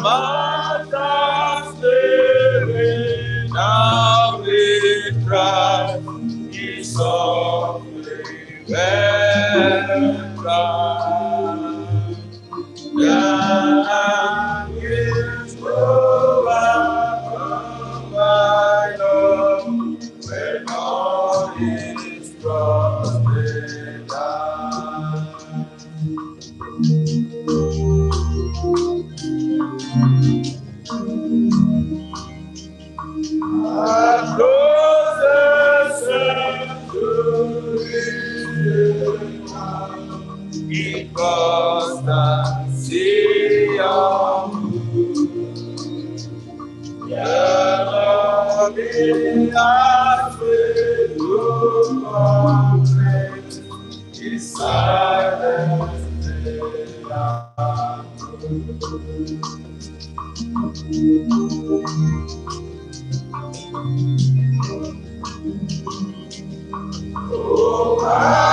Master's Spirit now we trust His softly welcome. God is provided when all is trusted down. Across the centuries, in constancy of loving us with good complete, His silence oh, my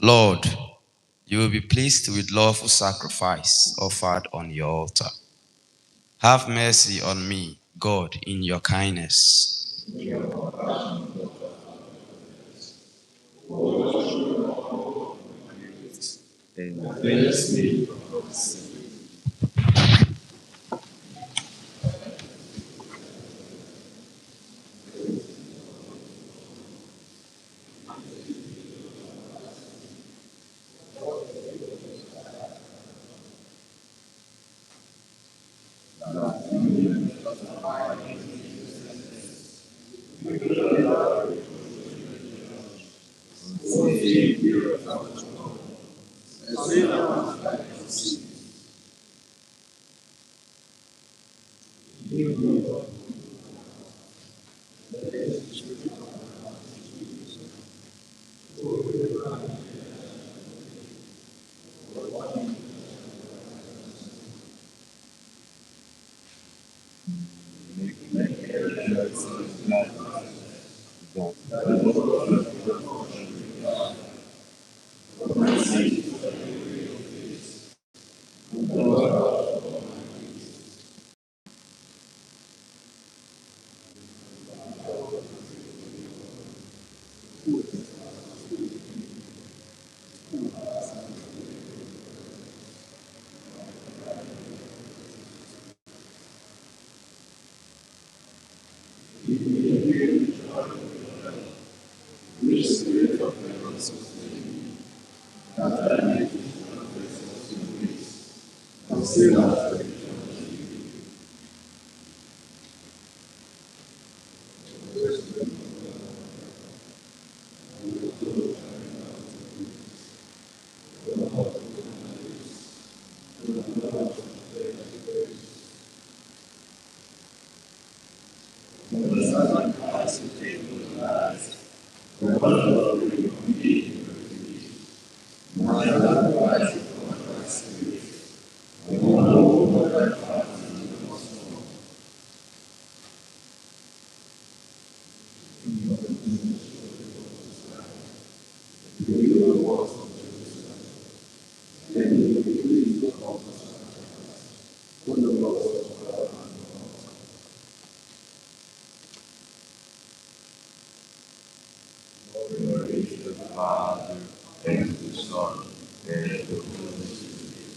Lord, you will be pleased with lawful sacrifice offered on your altar. Have mercy on me, God, in your kindness. Glory to the Father, and to the Son, and to the Holy Spirit.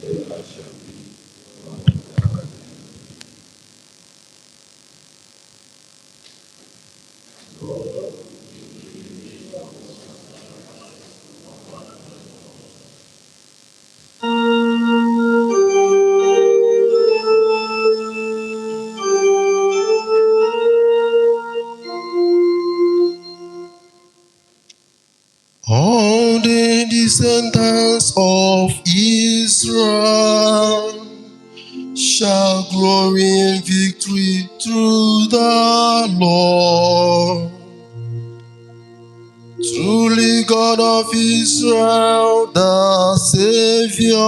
It shall be. All the descendants of Israel shall glory in victory through the Lord. Truly God of Israel, the Savior.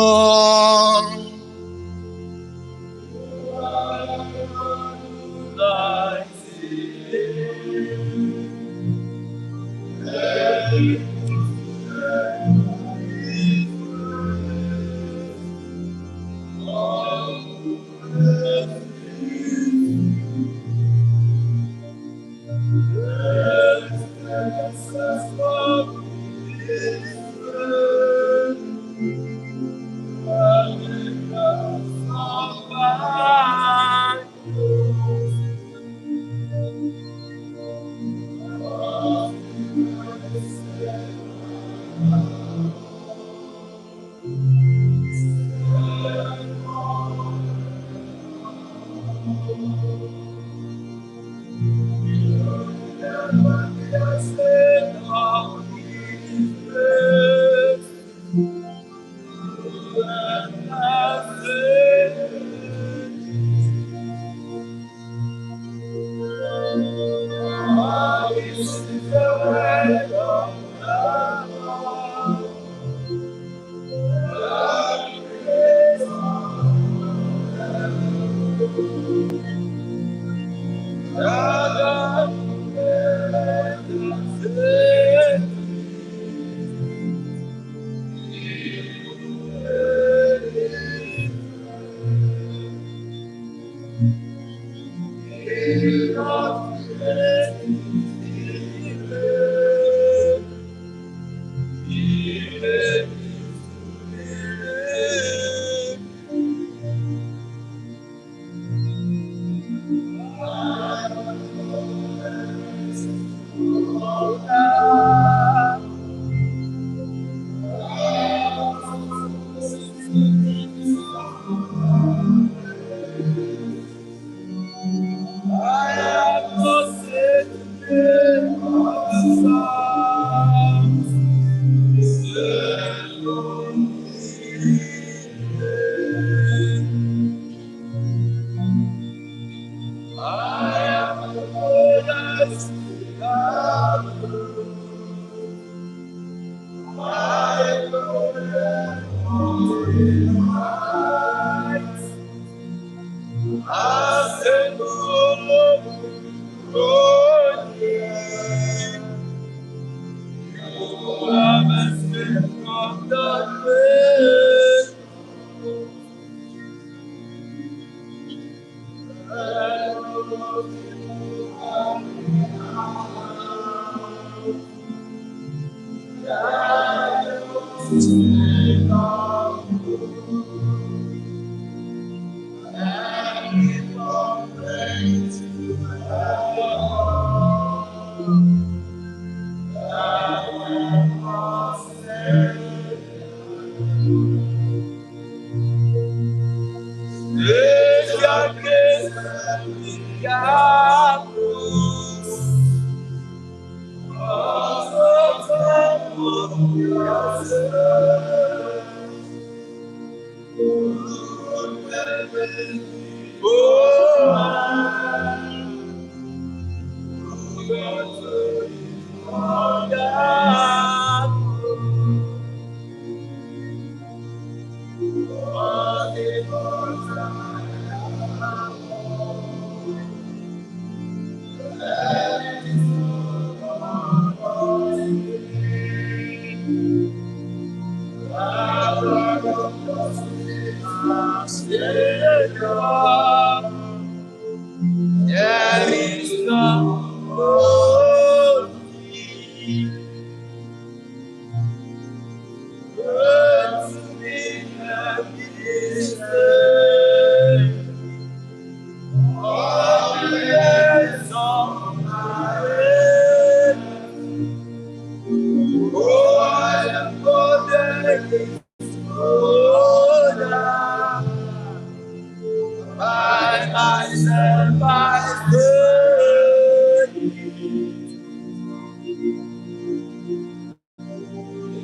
by myself I say,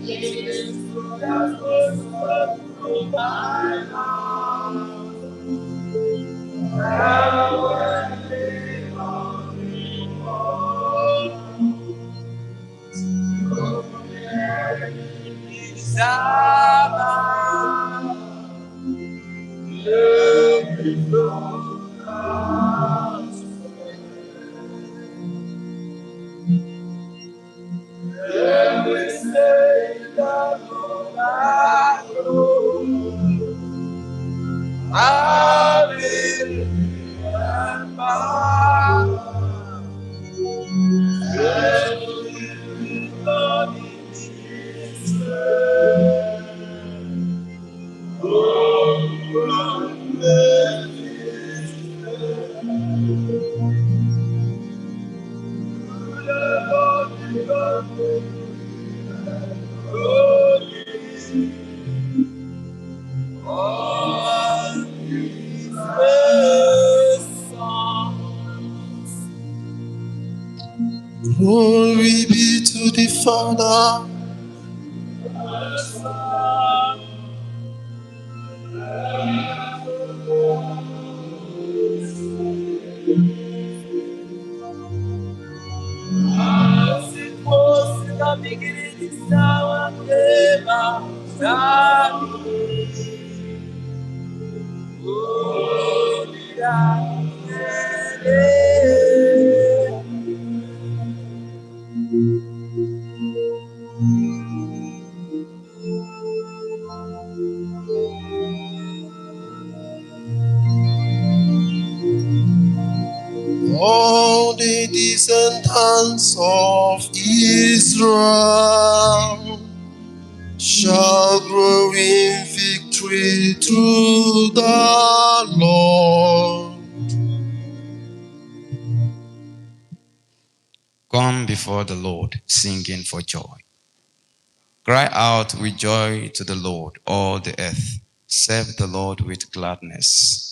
it's good as gospel from my heart. Now when they are before, Glory be to the Father, as it was in the beginning, is now and ever shall be. all the descendants of Israel shall grow in victory through the Lord. Come before the Lord, singing for joy. Cry out with joy to the Lord, all the earth. Serve the Lord with gladness.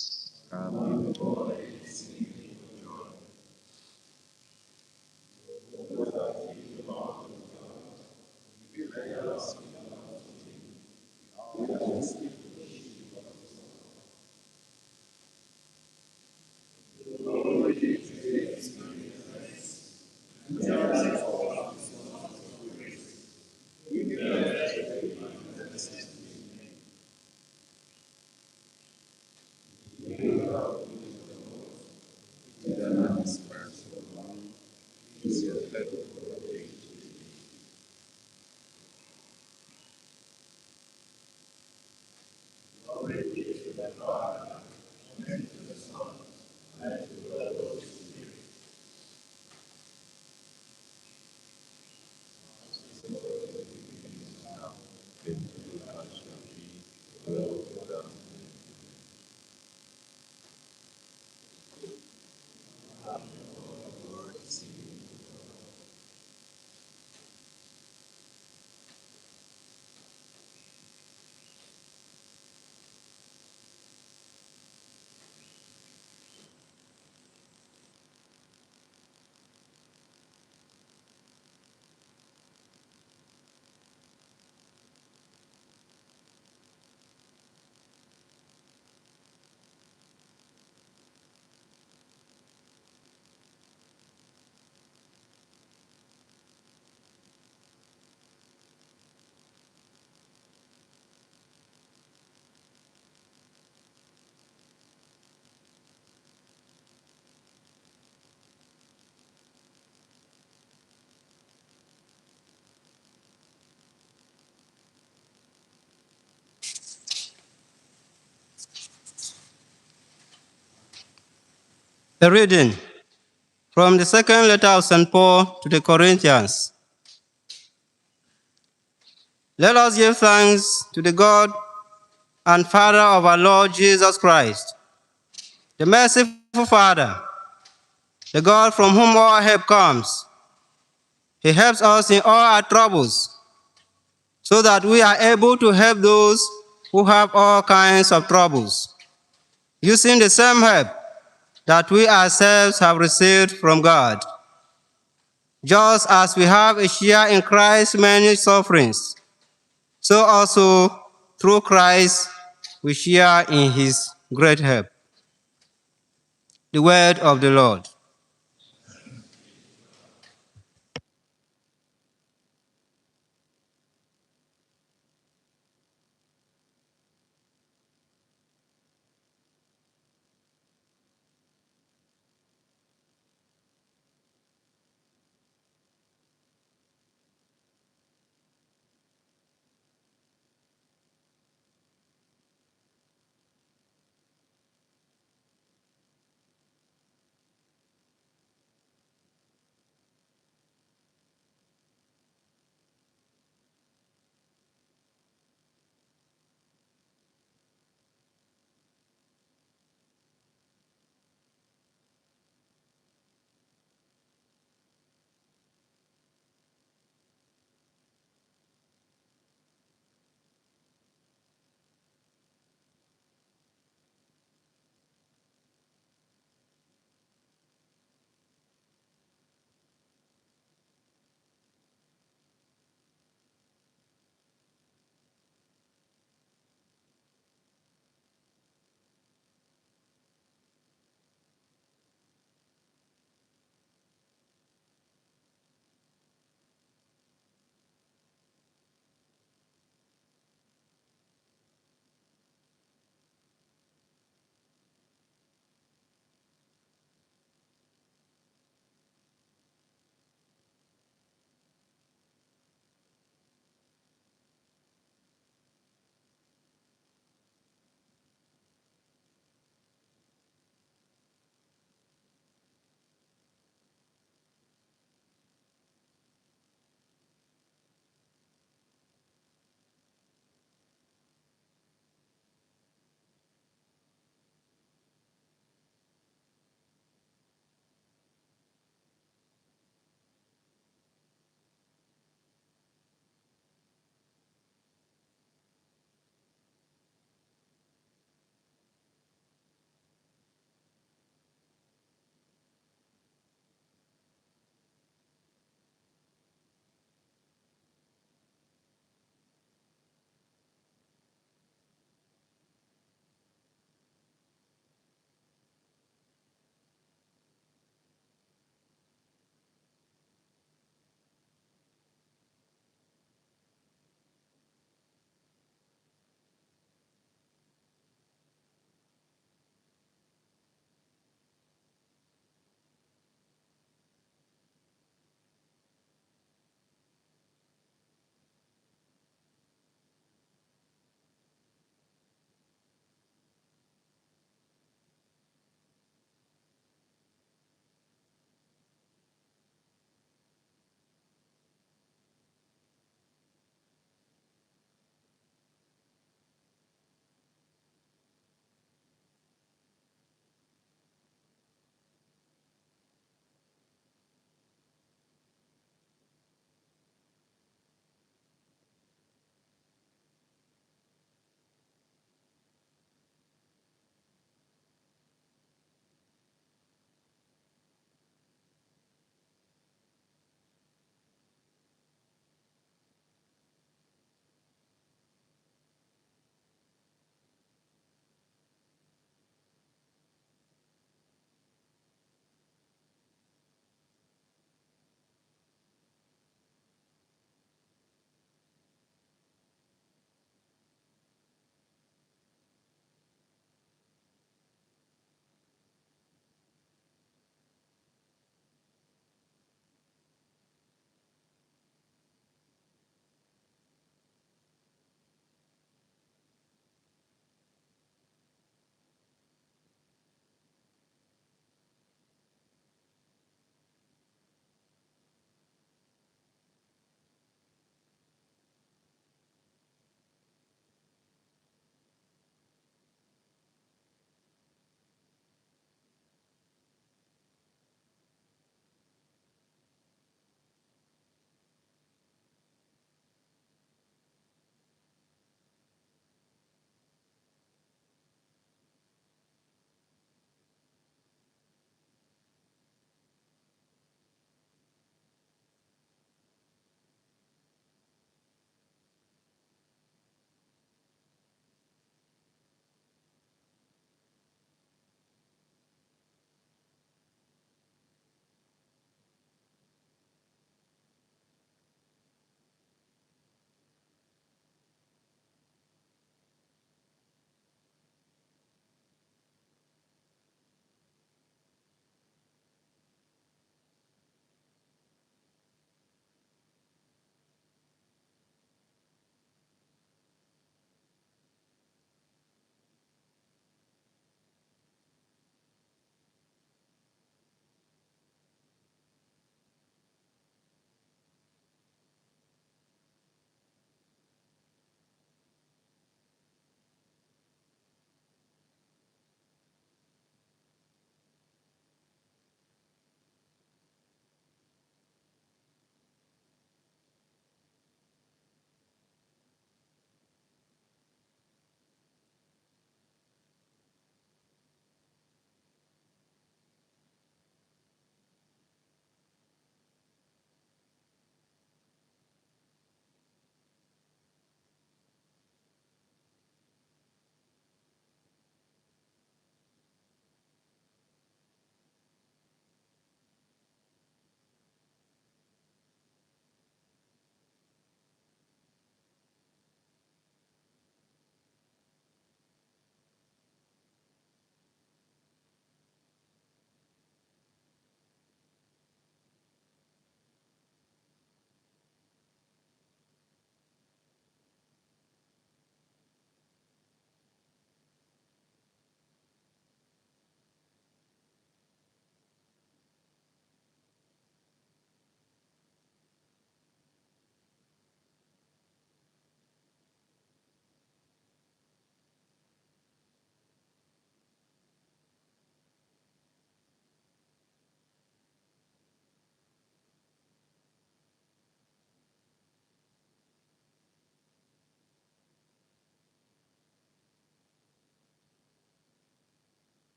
A reading from the second letter of St. Paul to the Corinthians. Let us give thanks to the God and Father of our Lord Jesus Christ, the merciful Father, the God from whom all help comes. He helps us in all our troubles, so that we are able to help those who have all kinds of troubles. using the same help that we ourselves have received from God. Just as we have a share in Christ's many sufferings, so also through Christ we share in his great help. The word of the Lord.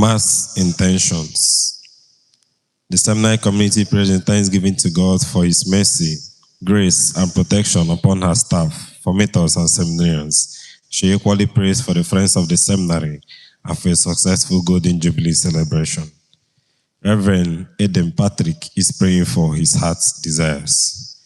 Mass intentions. The seminary community prays in thanksgiving to God for His mercy, grace, and protection upon her staff, formators, and seminarians. She equally prays for the friends of the seminary and for a successful Golden Jubilee celebration. Reverend Eden Patrick is praying for his heart's desires.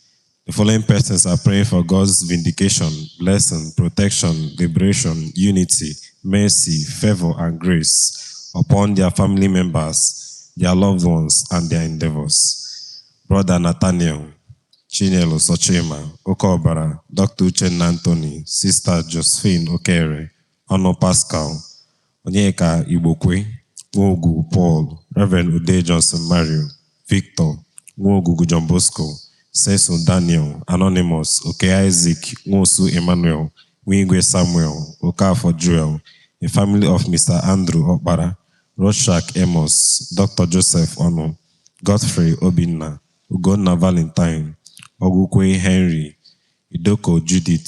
The following persons are praying for God's vindication, blessing, protection, liberation, unity, mercy, favor, and grace upon their family members, their loved ones, and their endeavors. Brother Nathaniel, Chinelo Sochema, Okobara, Dr. Uchenna Anthony, Sister Josephine Okere, Ono Pascal, Onyeka Igbokwe, Nwogu Paul, Reverend Ude Johnson Mario, Victor, Nwogu John Bosco, Senso Daniel, Anonymous, Oke Isaac, Nwosu Emmanuel, Wingwe Samuel, Okafor Joel, the family of Mr. Andrew Okpara, Roshak Amos, Dr. Joseph Ono, Godfrey Obinna, Ugonna Valentine, Ogukwe Henry, Idoko Judith,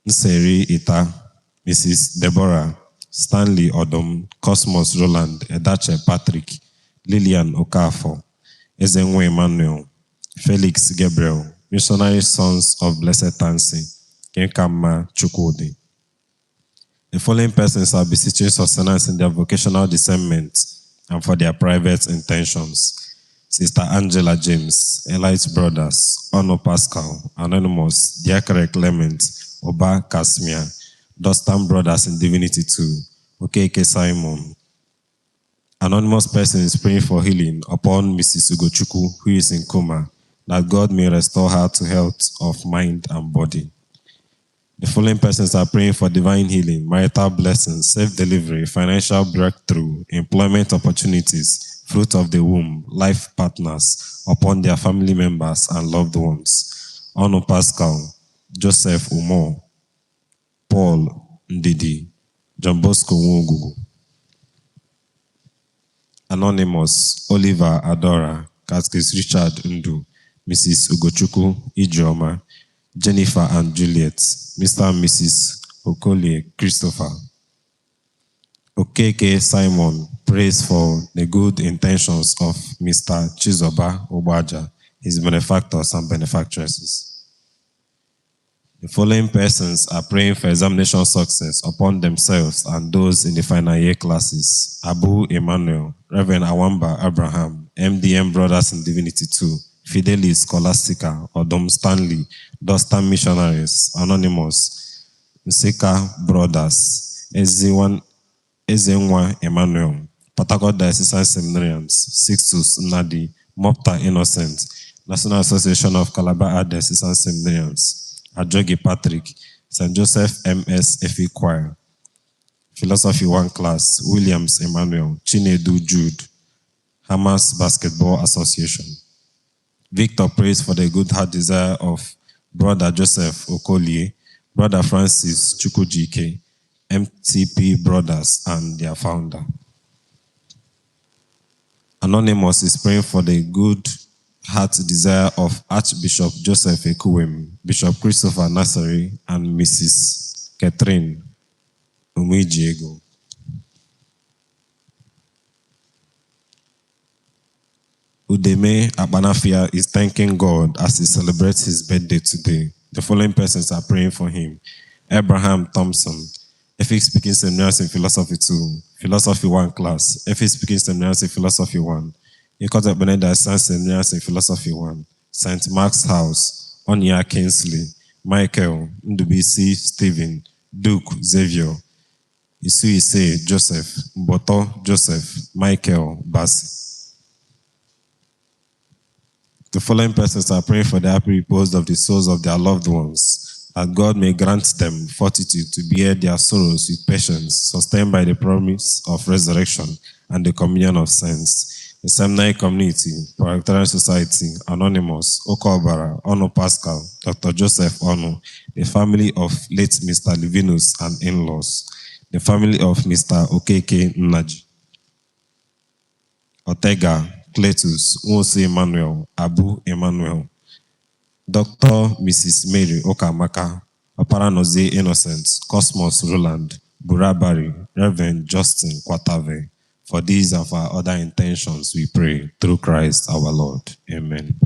Nseri Ita, Mrs. Deborah, Stanley Odom, Cosmos Roland, Edache Patrick, Lillian Okafor, Ezenwe Emmanuel, Felix Gabriel, Missionary Sons of Blessed Tansi, Kenkama Chukwudi. The following persons are beseeching sustenance in their vocational discernment and for their private intentions. Sister Angela James, Elite Brothers, Ono Pascal, Anonymous, Diakere Clement, Oba Kasmia, Dostan Brothers in Divinity 2, Okeke Simon. Anonymous person is praying for healing upon Mrs. Ugochukwu, who is in coma, that God may restore her to health of mind and body. The following persons are praying for divine healing, marital blessings, safe delivery, financial breakthrough, employment opportunities, fruit of the womb, life partners upon their family members and loved ones. Ono Pascal, Joseph Umo, Paul Ndidi, John Bosco Nwogugu. Anonymous, Oliver Adora, Catechist Richard Ndu, Mrs. Ugochukwu Ijeoma, Jennifer and Juliet, Mr. and Mrs. Okolie Christopher. Okeke Simon prays for the good intentions of Mr. Chizoba Obaja, his benefactors and benefactresses. The following persons are praying for examination success upon themselves and those in the final year classes. Abu Emmanuel, Reverend Awamba Abraham, MDM Brothers in Divinity 2, Fidelis Scholastica, Odom Stanley, Dostan Missionaries, Anonymous, Nseka Brothers, Ezenwa Emmanuel, Patagot Diocesan Seminarians, Sixtus Nadi, Mopta Innocent, National Association of Calabar Diocesan Seminarians, Ajogi Patrick, St. Joseph MS FE Choir, Philosophy 1 Class, Williams Emmanuel, Chinedu Jude, Hamas Basketball Association. Victor prays for the good heart desire of Brother Joseph Okolie, Brother Francis Chukujike, MTP Brothers, and their founder. Anonymous is praying for the good heart desire of Archbishop Joseph Ekuwem, Bishop Christopher Nasari, and Mrs. Catherine Umijiego. Udeme Abanafia is thanking God as he celebrates his birthday today. The following persons are praying for him. Abraham Thompson, FX Speaking Seminarians in Philosophy 2, Philosophy 1 Class, FX Speaking Seminarians in Philosophy 1, Ikotek Beneda Seminarians in Philosophy 1, St. Mark's House, Onya Kingsley, Michael, Ndubisi Stephen, Duke Xavier, Isuise Joseph, Mboto Joseph, Michael Bassi. The following persons are praying for the happy repose of the souls of their loved ones, that God may grant them fortitude to bear their sorrows with patience, sustained by the promise of resurrection and the communion of saints. The Seminary Community, Paractarian Society, Anonymous, Okobara, Ono Pascal, Dr. Joseph Ono, the family of late Mr. Livinus and in-laws, the family of Mr. Okeke Nnaji, Ortega, Cletus, Nwose Emmanuel, Abu Emmanuel, Dr. Mrs. Mary Okamaka, Paparanoze Innocent, Cosmos Roland, Burabari, Reverend Justin Kwatave. For these and for our other intentions, we pray through Christ our Lord. Amen.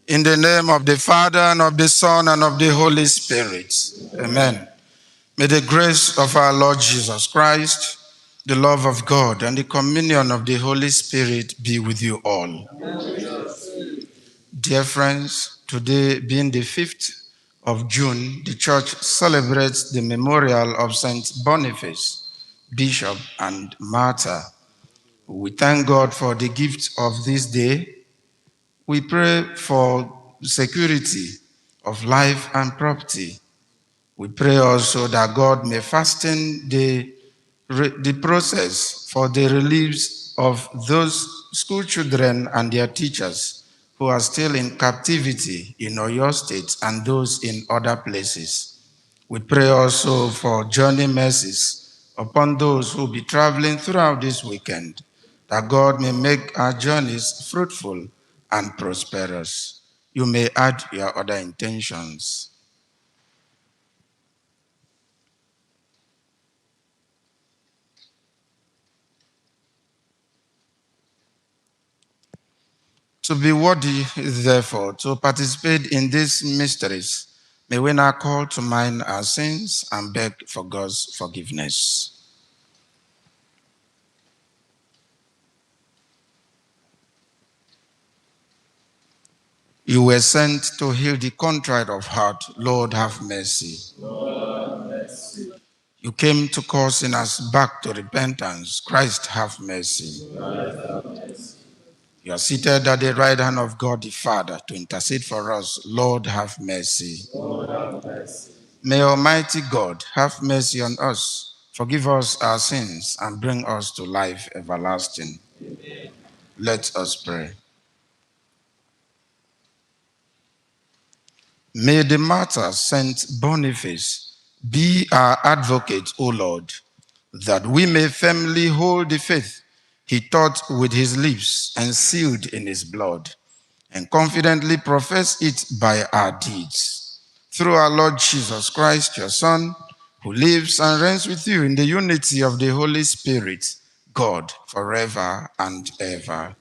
In the name of the Father, and of the Son, and of the Holy Spirit. Amen. May the grace of our Lord Jesus Christ, the love of God, and the communion of the Holy Spirit be with you all. Dear friends, today being the 5th of June, the Church celebrates the memorial of Saint Boniface, Bishop and Martyr. We thank God for the gift of this day. We pray for security of life and property. We pray also that God may fasten the process for the reliefs of those school children and their teachers who are still in captivity in Oyo State and those in other places. We pray also for journey mercies upon those who will be traveling throughout this weekend, that God may make our journeys fruitful and prosperous. You may add your other intentions. To be worthy, therefore, to participate in these mysteries, May we now call to mind our sins and beg for God's forgiveness. You were sent to heal the contrite of heart. Lord, have mercy. Lord, have mercy. You came to call sinners back to repentance. Christ, have mercy. Christ, have mercy. You are seated at the right hand of God the Father to intercede for us. Lord, have mercy. Lord, have mercy. May Almighty God have mercy on us, forgive us our sins, and bring us to life everlasting. Amen. Let us pray. May the martyr Saint Boniface be our advocate, O Lord, that we may firmly hold the faith he taught with his lips and sealed in his blood, and confidently profess it by our deeds. Through our Lord Jesus Christ, your Son, who lives and reigns with you in the unity of the Holy Spirit, God, forever and ever.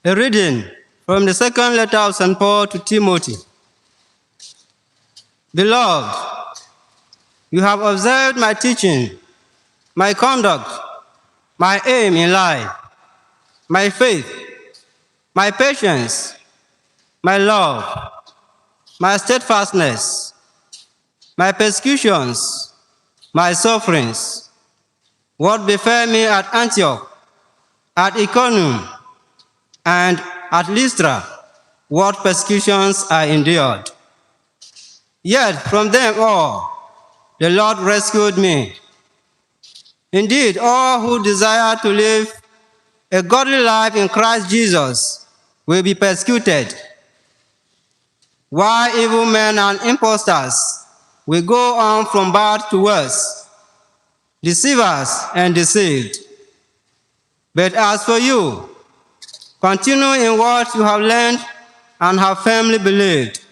A reading from the second letter of St. Paul to Timothy. Beloved, you have observed my teaching, my conduct, my aim in life, my faith, my patience, my love, my steadfastness, my persecutions, my sufferings, what befell me at Antioch, at Iconium, and at Lystra, what persecutions I endured. Yet from them all, the Lord rescued me. Indeed, all who desire to live a godly life in Christ Jesus will be persecuted, while evil men and impostors will go on from bad to worse, deceivers and deceived. But as for you, continue in what you have learned and have firmly believed,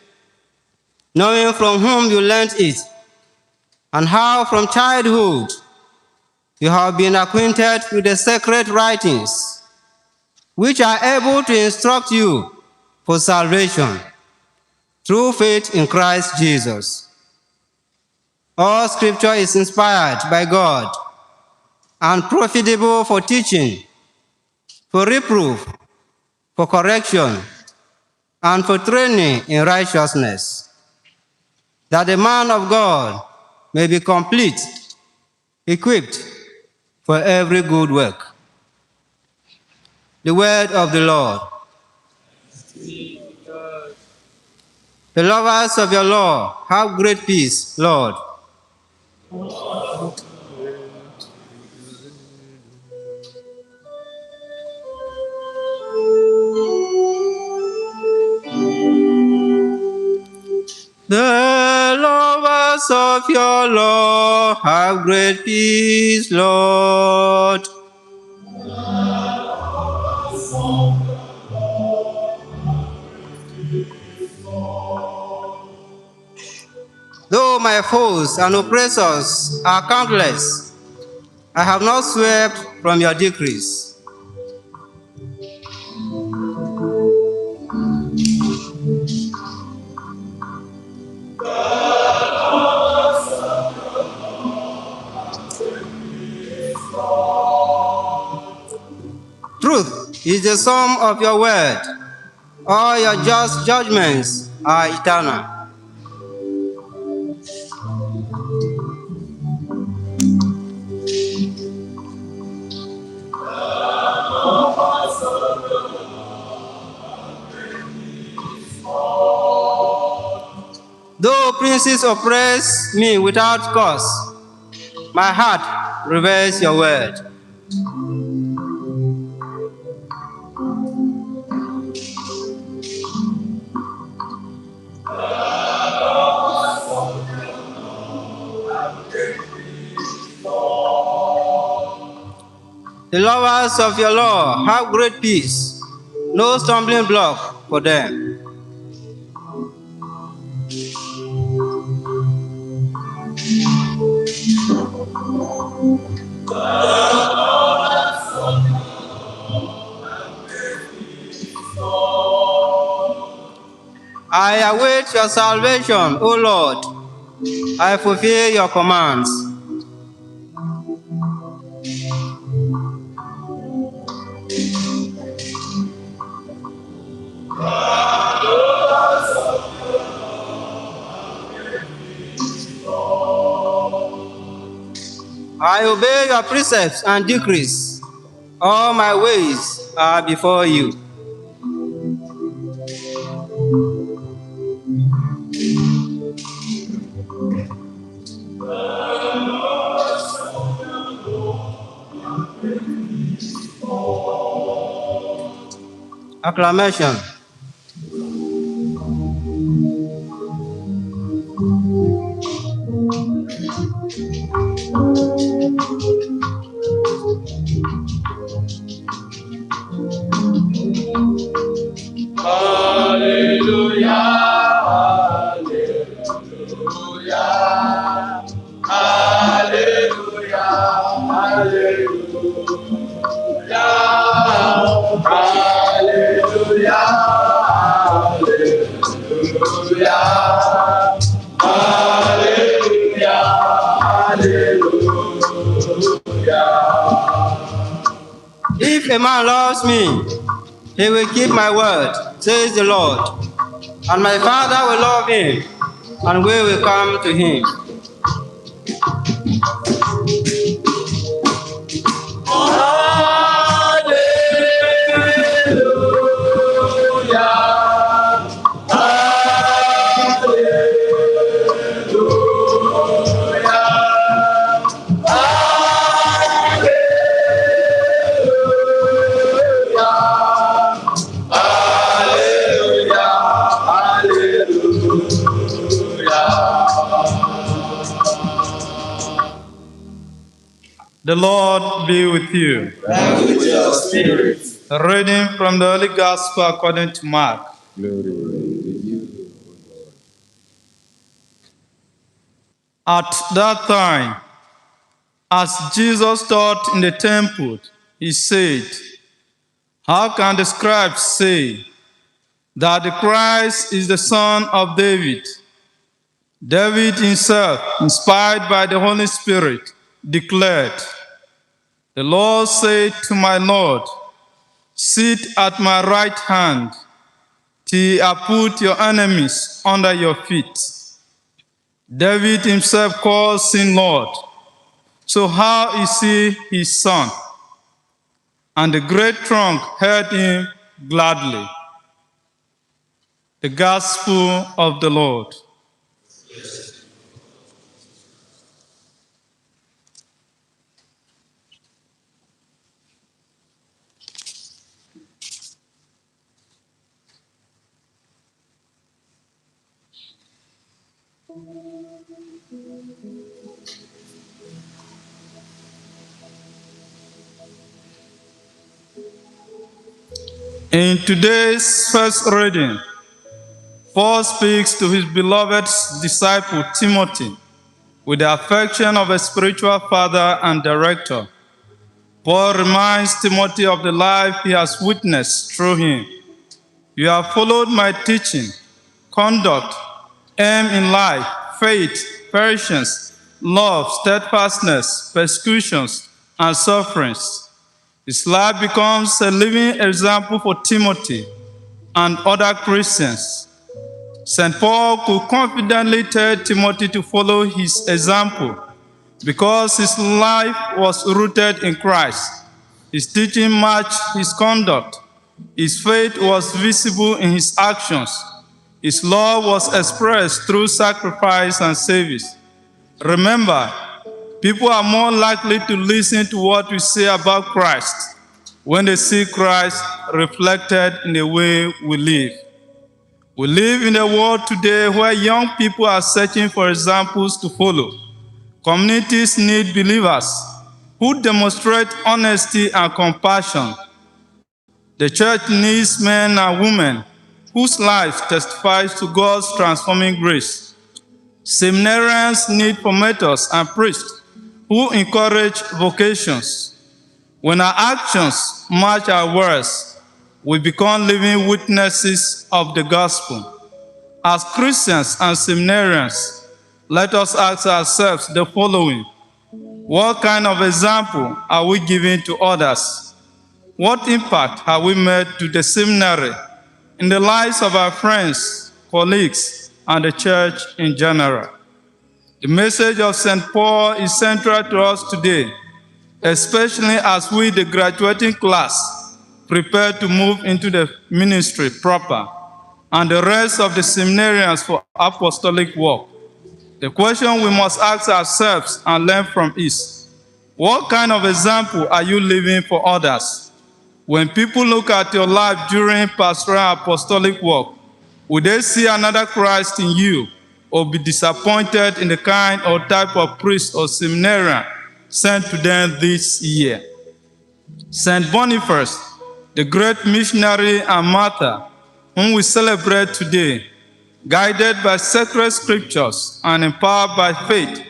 knowing from whom you learned it, and how from childhood you have been acquainted with the sacred writings, which are able to instruct you for salvation through faith in Christ Jesus. All scripture is inspired by God and profitable for teaching, for reproof, for correction, and for training in righteousness, that the man of God may be complete, equipped for every good work. The word of the Lord. The lovers of your law, have great peace, Lord. The lovers of your law, have great peace, Lord. Though my foes and oppressors are countless, I have not swerved from your decrees. Truth is the sum of your word. All your just judgments are eternal. Though princes oppress me without cause, my heart reveres your word. The lovers of your law have great peace, no stumbling block for them. I await your salvation, O Lord. I fulfill your commands. I obey your precepts and decrees. All my ways are before you. Acclamation. If a man loves me, he will keep my word, says the Lord. And my Father will love him, and we will come to him. The Lord be with you. And with your spirit. A reading from the Holy Gospel according to Mark. At that time, as Jesus taught in the temple, he said, "How can the scribes say that the Christ is the son of David? David himself, inspired by the Holy Spirit, declared, 'The Lord said to my Lord, sit at my right hand till I put your enemies under your feet.' David himself calls him Lord. So how is he his son?" And the great throng heard him gladly. The Gospel of the Lord. In today's first reading, Paul speaks to his beloved disciple Timothy with the affection of a spiritual father and director. Paul reminds Timothy of the life he has witnessed through him. "You have followed my teaching, conduct, aim in life, faith, patience, love, steadfastness, persecutions, and sufferings." His life becomes a living example for Timothy and other Christians. St. Paul could confidently tell Timothy to follow his example because his life was rooted in Christ. His teaching matched his conduct. His faith was visible in his actions. His love was expressed through sacrifice and service. Remember, people are more likely to listen to what we say about Christ when they see Christ reflected in the way we live. We live in a world today where young people are searching for examples to follow. Communities need believers. who demonstrate honesty and compassion. The church needs men and women whose lives testifies to God's transforming grace. Seminarians need formators and priests who encourage vocations. When our actions match our words, we become living witnesses of the gospel. As Christians and seminarians, let us ask ourselves the following: what kind of example are we giving to others? What impact have we made to the seminary in the lives of our friends, colleagues, and the church in general? The message of St. Paul is central to us today, especially as we, the graduating class, prepare to move into the ministry proper and the rest of the seminarians for apostolic work. The question we must ask ourselves and learn from is, what kind of example are you living for others? When people look at your life during pastoral apostolic work, will they see another Christ in you, or be disappointed in the kind or type of priest or seminarian sent to them this year? St. Boniface, the great missionary and martyr, whom we celebrate today, guided by sacred scriptures and empowered by faith,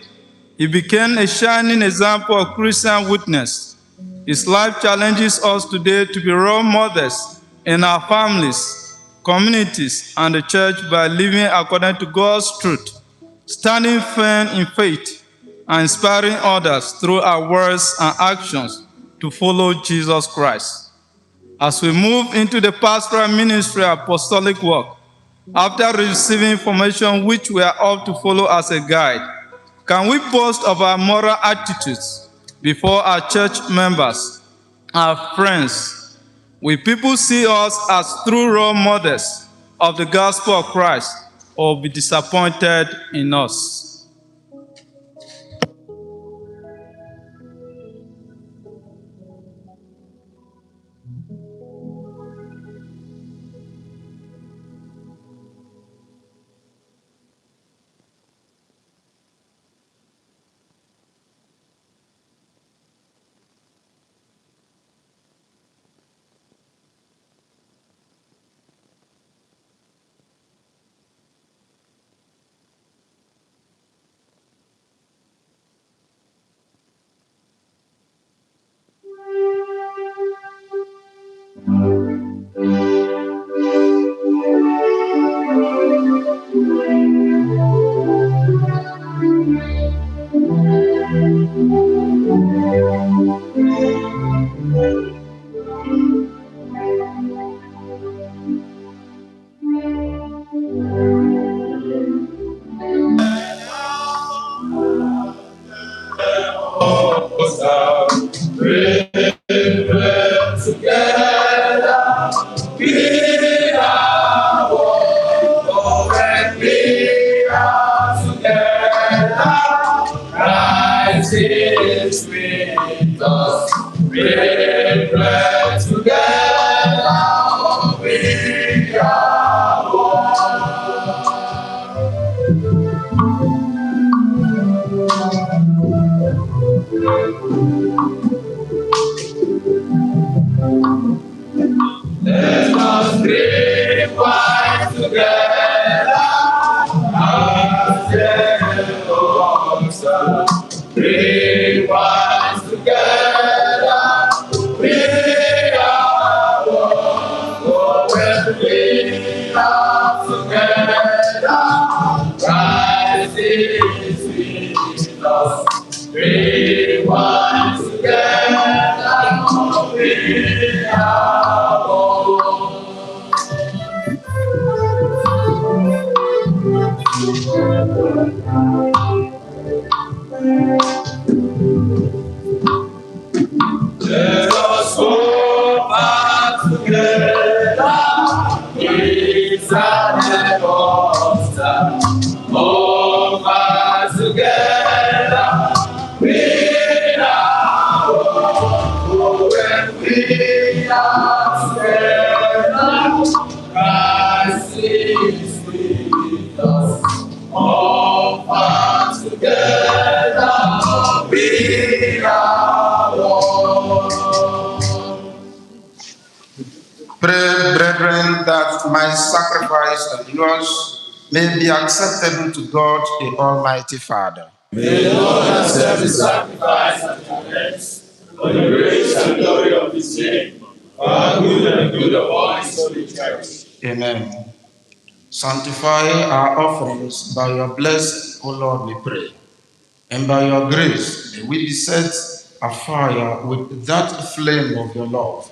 he became a shining example of Christian witness. His life challenges us today to be role models in our families, communities, and the church by living according to God's truth, standing firm in faith, and inspiring others through our words and actions to follow Jesus Christ. As we move into the pastoral ministry apostolic work, after receiving information which we are all to follow as a guide, can we boast of our moral attitudes before our church members, our friends? Will people see us as true role models of the gospel of Christ, or be disappointed in us? Christ is with us, all that my sacrifice and yours may be acceptable to God, the Almighty Father. May the Lord accept the sacrifice at your hands, for the grace and glory of his name, for our good and good of all his holy church. Amen. Sanctify our offerings by your blessing, O Lord, we pray. And by your grace may we be set afire with that flame of your love,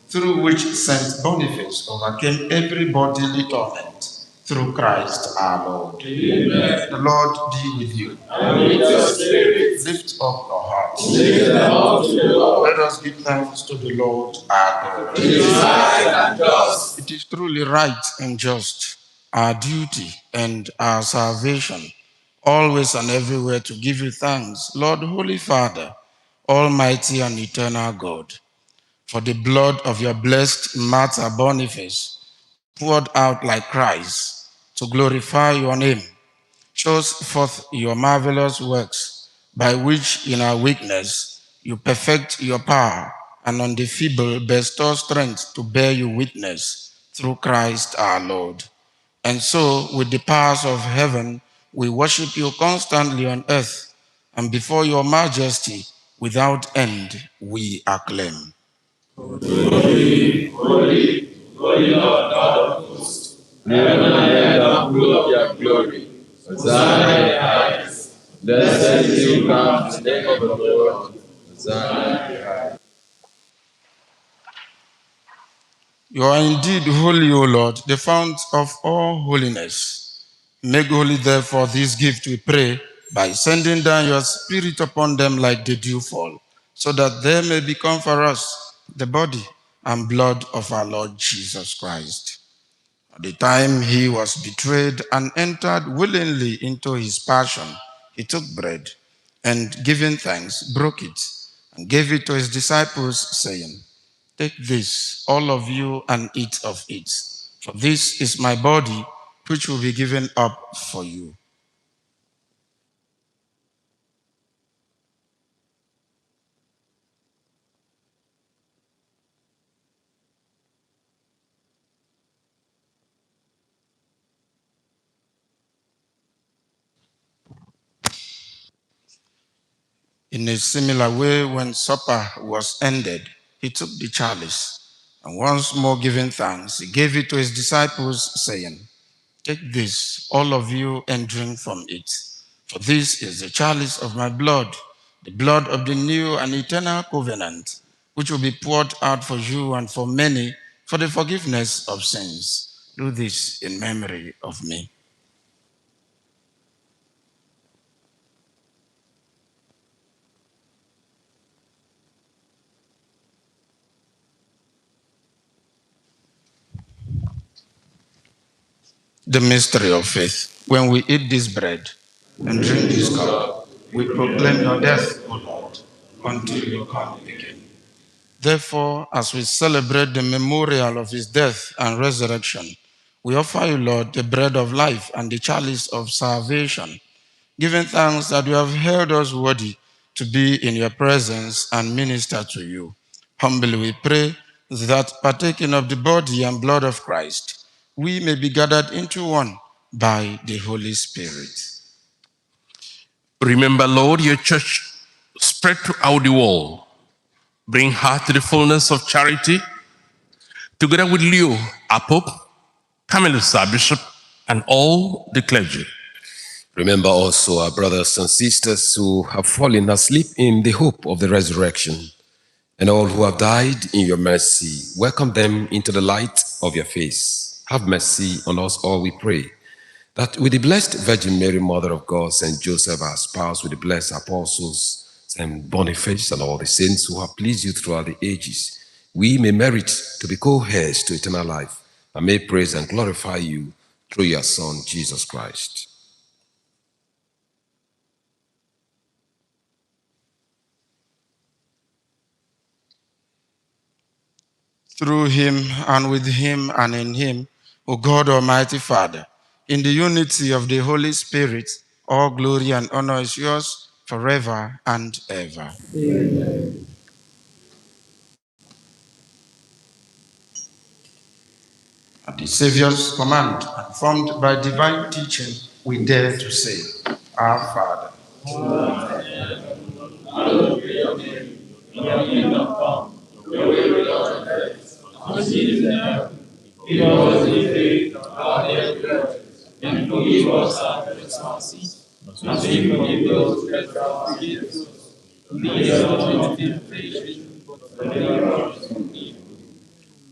through which Saint Boniface overcame every bodily torment, through Christ our Lord. Amen. The Lord be with you. And with your spirit. Lift up your hearts. Lift them up to the Lord. Let us give thanks to the Lord our God. It is right and just. It is truly right and just, our duty and our salvation, always and everywhere to give you thanks, Lord, Holy Father, Almighty and eternal God, for the blood of your blessed martyr Boniface, poured out like Christ, to glorify your name, shows forth your marvelous works, by which in our weakness you perfect your power, and on the feeble bestow strength to bear you witness, through Christ our Lord. And so, with the powers of heaven, we worship you constantly on earth, and before your majesty, without end, we acclaim. Holy, holy, holy Lord God of hosts, heaven and earth are full of your glory. Hosanna in the highest. Blessed is you come in the name of the Lord. Hosanna in the highest. You are indeed holy, O Lord, the fount of all holiness. Make holy, therefore, this gift, we pray, by sending down your Spirit upon them like the dewfall, so that they may become for us the body and blood of our Lord Jesus Christ. At the time he was betrayed and entered willingly into his passion, he took bread and, giving thanks, broke it and gave it to his disciples, saying, "Take this, all of you, and eat of it, for this is my body, which will be given up for you." In a similar way, when supper was ended, he took the chalice, and once more giving thanks, he gave it to his disciples, saying, "Take this, all of you, and drink from it. For this is the chalice of my blood, the blood of the new and eternal covenant, which will be poured out for you and for many for the forgiveness of sins. Do this in memory of me." The mystery of faith. When we eat this bread and drink this cup, we proclaim your death, O Lord, until you come again. Therefore, as we celebrate the memorial of his death and resurrection, we offer you, Lord, the bread of life and the chalice of salvation, giving thanks that you have held us worthy to be in your presence and minister to you. Humbly we pray that, partaking of the body and blood of Christ, we may be gathered into one by the Holy Spirit. Remember, Lord, your church spread throughout the world. Bring her to the fullness of charity, together with Leo, our Pope, Camillus, our Bishop, and all the clergy. Remember also our brothers and sisters who have fallen asleep in the hope of the resurrection, and all who have died in your mercy. Welcome them into the light of your face. Have mercy on us all, we pray, that with the blessed Virgin Mary, Mother of God, Saint Joseph, our spouse, with the blessed apostles, Saint Boniface, and all the saints who have pleased you throughout the ages, we may merit to be co-heirs to eternal life, and may praise and glorify you through your Son, Jesus Christ. Through him and with him and in him, O God Almighty Father, in the unity of the Holy Spirit, all glory and honor is yours forever and ever. Amen. At the Savior's command, and formed by divine teaching, we dare to say, Our Father. Hallowed be your name. Your kingdom come. Your will be done on earth as it is in heaven. Give us this day our daily bread, and forgive us our trespasses, as we forgive those who trespass against us. Lead us not into temptation, but deliver us from evil.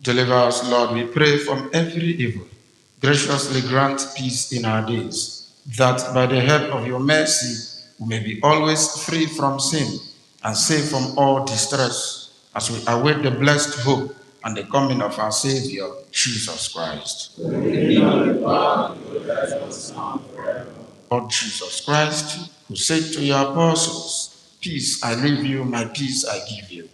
Deliver us, Lord, we pray, from every evil. Graciously grant peace in our days, that by the help of your mercy we may be always free from sin and safe from all distress, as we await the blessed hope and the coming of our Savior, Jesus Christ. Lord Jesus Christ, who said to your apostles, Peace I leave you, my peace I give you.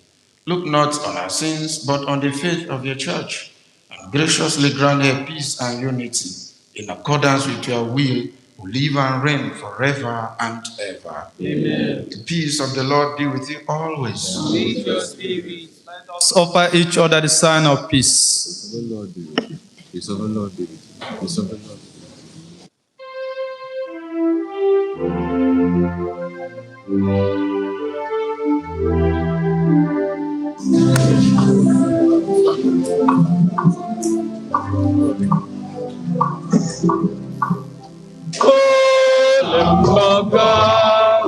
Look not on our sins, but on the faith of your church, and graciously grant her peace and unity, in accordance with your will, who live and reign forever and ever. Amen. The peace of the Lord be with you always. With your spirit. Let us offer each other the sign of peace. The Lord be with you. Peace of the Lord be with you. Peace of the Lord be with you. Lamb of God,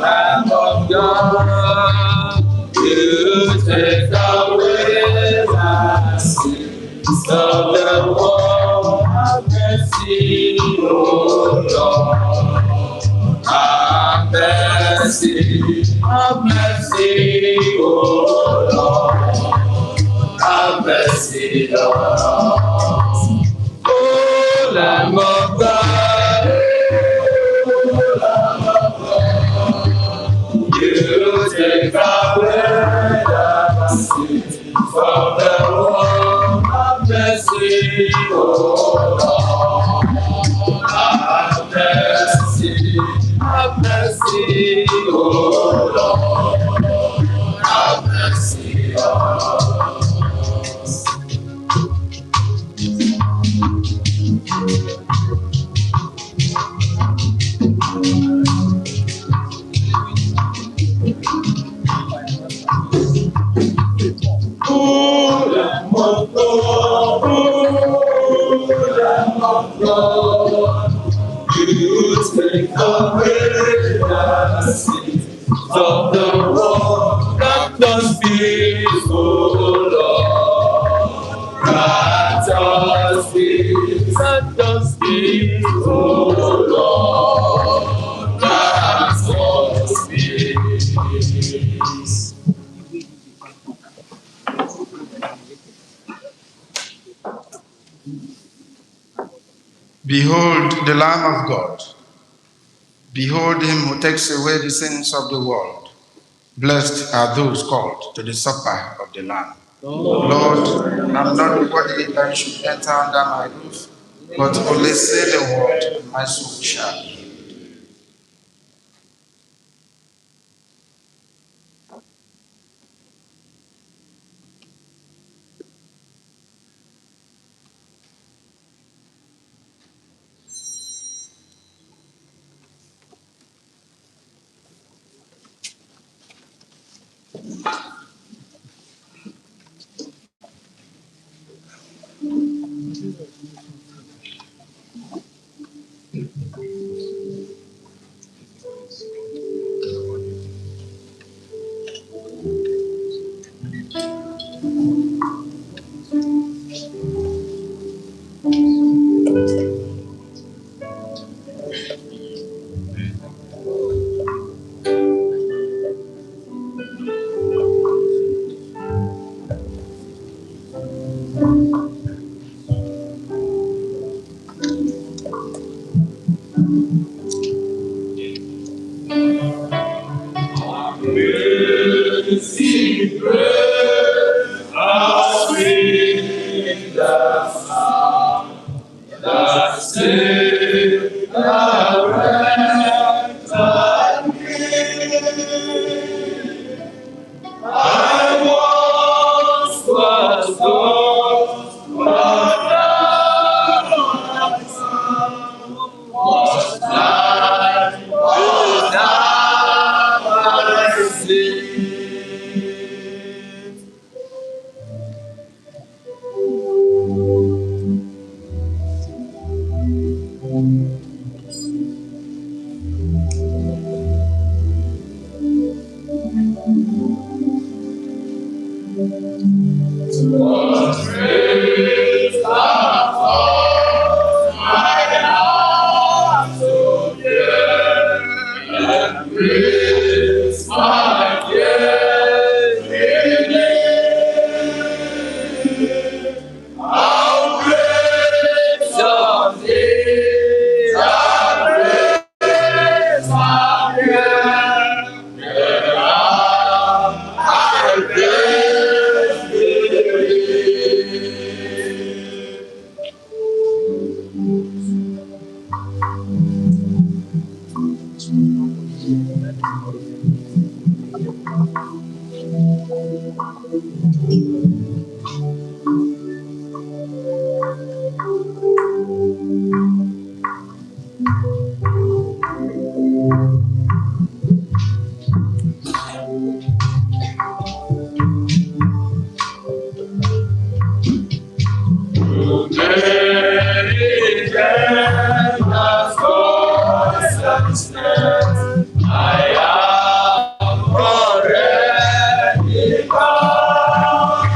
Lamb of God, you take away the sins of the world. Have mercy, O Lord. Have mercy, O Lord. Have mercy, Lord. Oh, Lamb of God, you take away the sins of the world. Have mercy, O Lord. Have mercy, O Lord. Have mercy, Lord. Lamb of God, you take away the sins of the world. Grant us peace, O Lord. Grant us peace, O Lord. Grant us peace. Behold the Lamb of God. Behold him who takes away the sins of the world. Blessed are those called to the supper of the Lamb. Lord, I'm not worthy that you should enter under my roof, but only say the word, and my soul shall be healed. Sing praise, how sweet the sound that saved a wretch like me. I once was lost, again as voice and strength. I am already come.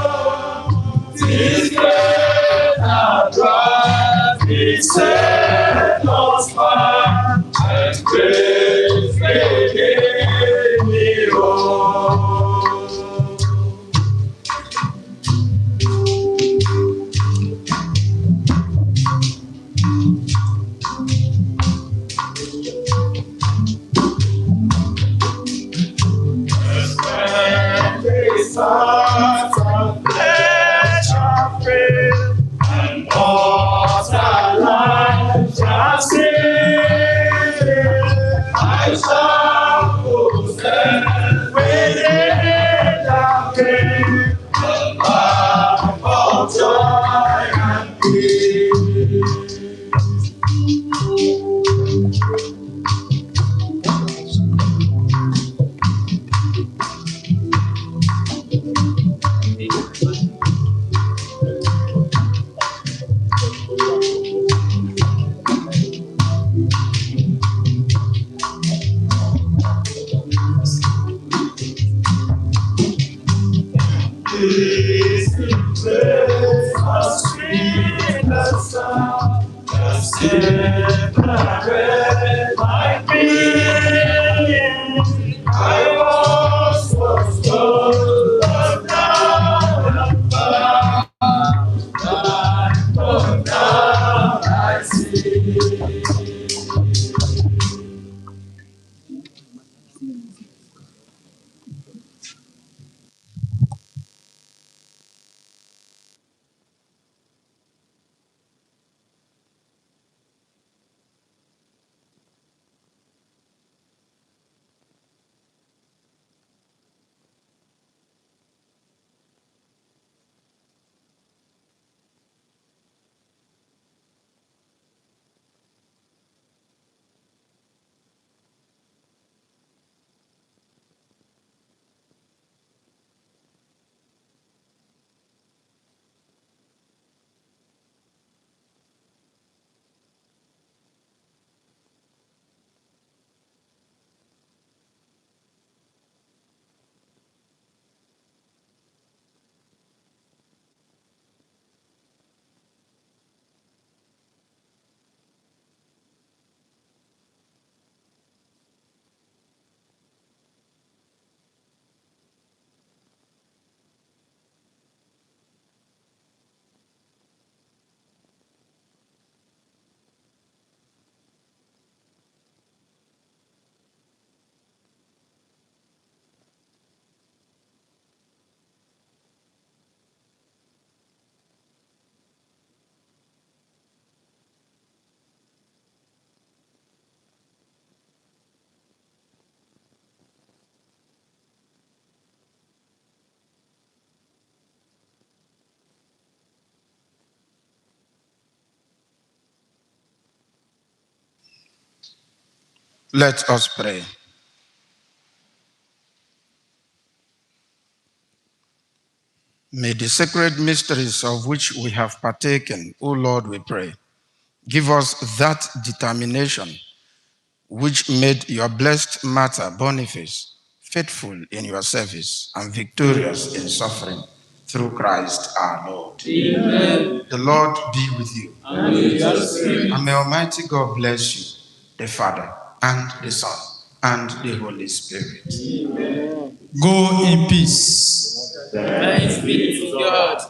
This great and bright, this set us far, and grace may give me hope. Sons of flesh are free, and mortal life shall sing. I shall possess within the grave the life of joy and peace. This place must sweet the sound, the separate my being. I once was told, but now I'm found, but now I see. Let us pray. May the sacred mysteries of which we have partaken, O Lord, we pray, give us that determination which made your blessed martyr Boniface faithful in your service and victorious in suffering, through Christ our Lord. Amen. The Lord be with you. And with your spirit. And may Almighty God bless you, the Father, and the Son, and the Holy Spirit. Amen. Go in peace. Thanks be to God.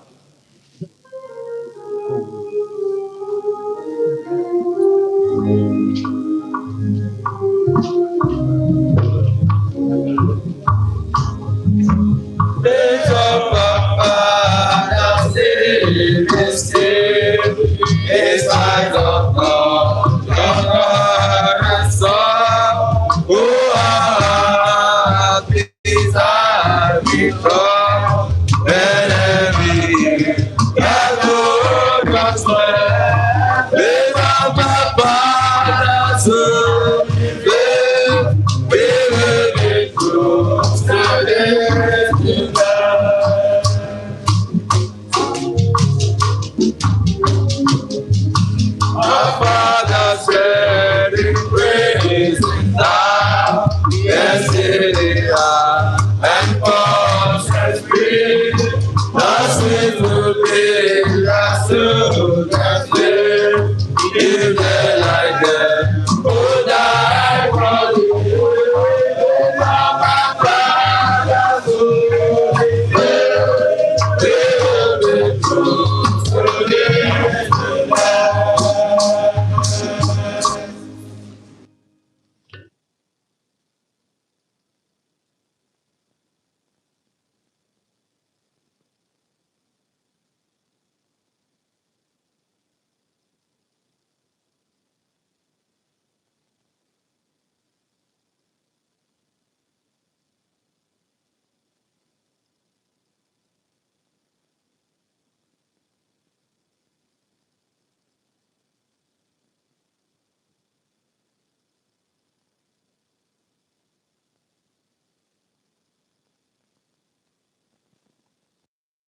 Let our Father stay, His light of God, and Son, who are peace and victory, enemy, that Lord was well. Let our Father soon we will be close to the like them.